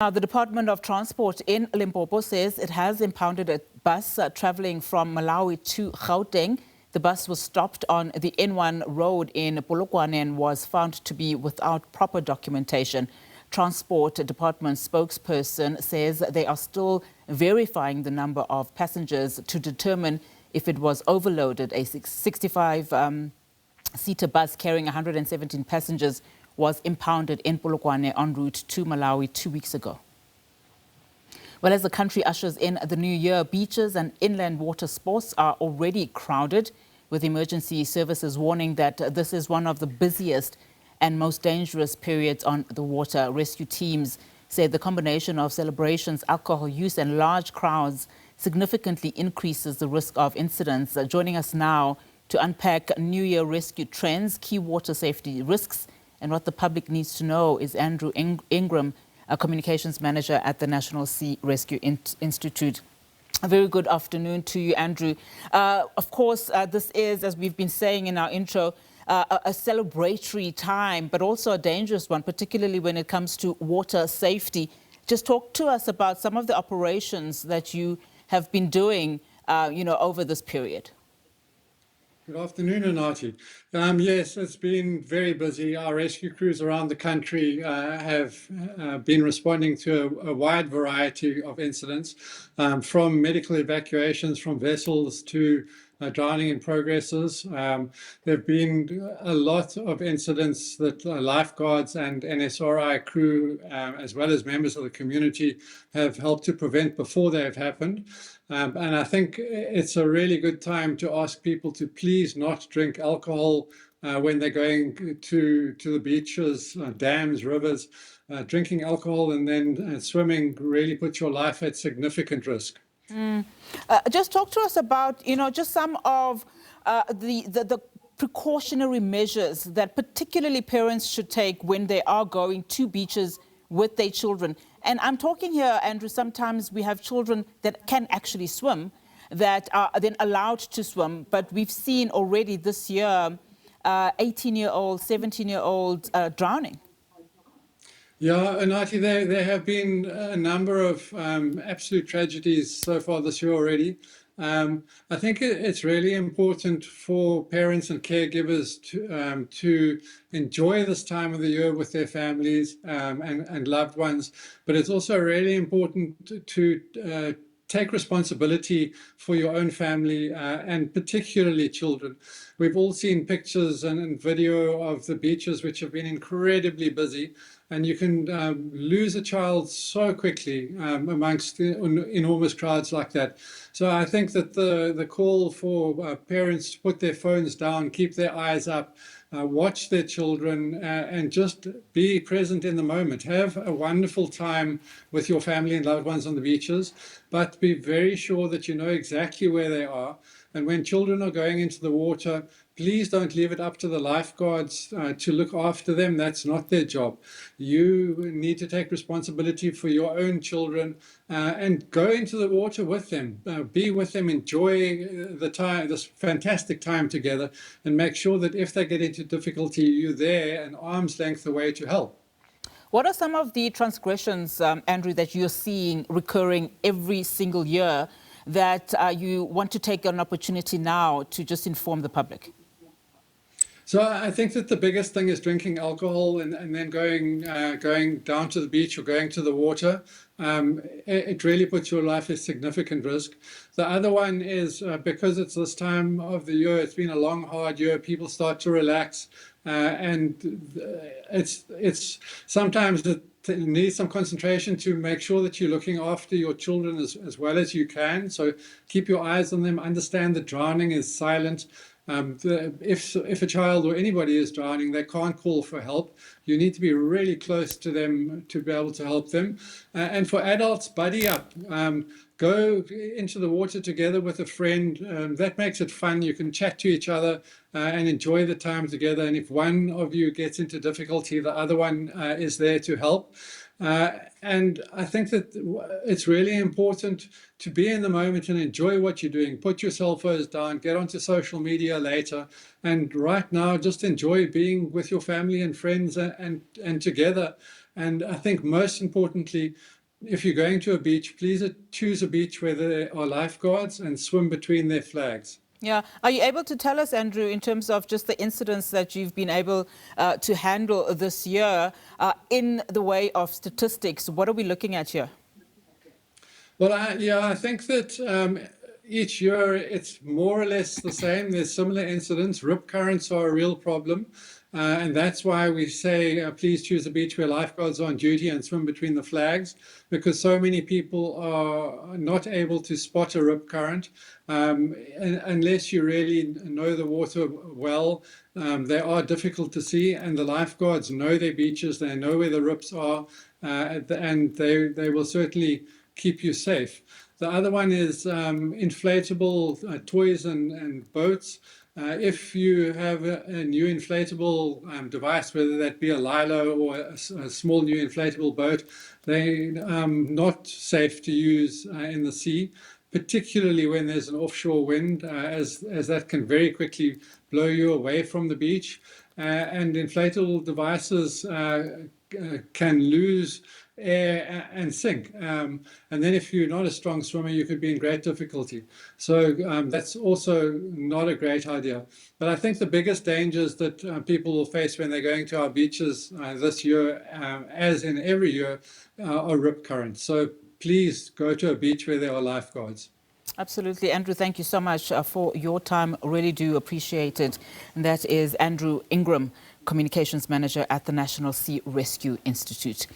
Now, the Department of Transport in Limpopo says it has impounded a bus traveling from Malawi to Gauteng. The bus was stopped on the N1 road in Polokwane and was found to be without proper documentation. Transport Department spokesperson says they are still verifying the number of passengers to determine if it was overloaded. A 65-seater bus carrying 117 passengers was impounded in Polokwane en route to Malawi 2 weeks ago. Well, as the country ushers in the new year, beaches and inland water sports are already crowded, with emergency services warning that this is one of the busiest and most dangerous periods on the water. Rescue teams say the combination of celebrations, alcohol use and large crowds significantly increases the risk of incidents. Joining us now to unpack New Year rescue trends, key water safety risks, and what the public needs to know is Andrew Ingram, a communications manager at the National Sea Rescue Institute. A very good afternoon to you, Andrew. Of course, this is, as we've been saying in our intro, a celebratory time, but also a dangerous one, particularly when it comes to water safety. Just talk to us about some of the operations that you have been doing, over this period. Good afternoon, Anati. Yes, it's been very busy. Our rescue crews around the country have been responding to a wide variety of incidents, from medical evacuations from vessels to drowning in progresses. There have been a lot of incidents that lifeguards and NSRI crew, as well as members of the community, have helped to prevent before they have happened. And I think it's a really good time to ask people to please not drink alcohol when they're going to the beaches, dams, rivers. Drinking alcohol and then swimming really puts your life at significant risk. Just talk to us about, just some of the precautionary measures that particularly parents should take when they are going to beaches with their children. And I'm talking here, Andrew, sometimes we have children that can actually swim, that are then allowed to swim. But we've seen already this year 18-year-old, 17-year-olds drowning. Yeah, Anati, there have been a number of absolute tragedies so far this year already. I think it's really important for parents and caregivers to enjoy this time of the year with their families and loved ones, but it's also really important to take responsibility for your own family and particularly children. We've all seen pictures and video of the beaches which have been incredibly busy, and you can lose a child so quickly amongst enormous crowds like that. So I think that the call for parents to put their phones down, keep their eyes up, watch their children and just be present in the moment. Have a wonderful time with your family and loved ones on the beaches, but be very sure that you know exactly where they are. And when children are going into the water, please don't leave it up to the lifeguards to look after them. That's not their job. You need to take responsibility for your own children and go into the water with them. Be with them, enjoy the time, this fantastic time together, and make sure that if they get into difficulty, you're there an arm's length away to help. What are some of the transgressions, Andrew, that you're seeing recurring every single year that you want to take an opportunity now to just inform the public? So I think that the biggest thing is drinking alcohol and then going down to the beach or going to the water. It really puts your life at significant risk. The other one is because it's this time of the year, it's been a long, hard year, people start to relax. And it's sometimes it needs some concentration to make sure that you're looking after your children as well as you can. So keep your eyes on them, understand that drowning is silent. If a child or anybody is drowning, they can't call for help. You need to be really close to them to be able to help them. And for adults, buddy up. Go into the water together with a friend. That makes it fun. You can chat to each other and enjoy the time together. And if one of you gets into difficulty, the other one is there to help. And I think that it's really important to be in the moment and enjoy what you're doing. Put your cell phones down, get onto social media later. And right now, just enjoy being with your family and friends and together. And I think most importantly, if you're going to a beach, please choose a beach where there are lifeguards and swim between their flags. Yeah. Are you able to tell us, Andrew, in terms of just the incidents that you've been able to handle this year in the way of statistics? What are we looking at here? Well, I think that each year it's more or less the same. There's similar incidents. Rip currents are a real problem. And that's why we say, please choose a beach where lifeguards are on duty and swim between the flags, because so many people are not able to spot a rip current. Unless you really know the water well, they are difficult to see, and the lifeguards know their beaches, they know where the rips are, and they will certainly keep you safe. The other one is inflatable toys and boats. If you have a new inflatable device, whether that be a Lilo or a small new inflatable boat, they're not safe to use in the sea, particularly when there's an offshore wind, as that can very quickly blow you away from the beach. And inflatable devices can lose air and sink. And then if you're not a strong swimmer, you could be in great difficulty. So that's also not a great idea. But I think the biggest dangers that people will face when they're going to our beaches this year, as in every year, are rip currents. So please go to a beach where there are lifeguards. Absolutely. Andrew, thank you so much for your time. Really do appreciate it. And that is Andrew Ingram, Communications Manager at the National Sea Rescue Institute.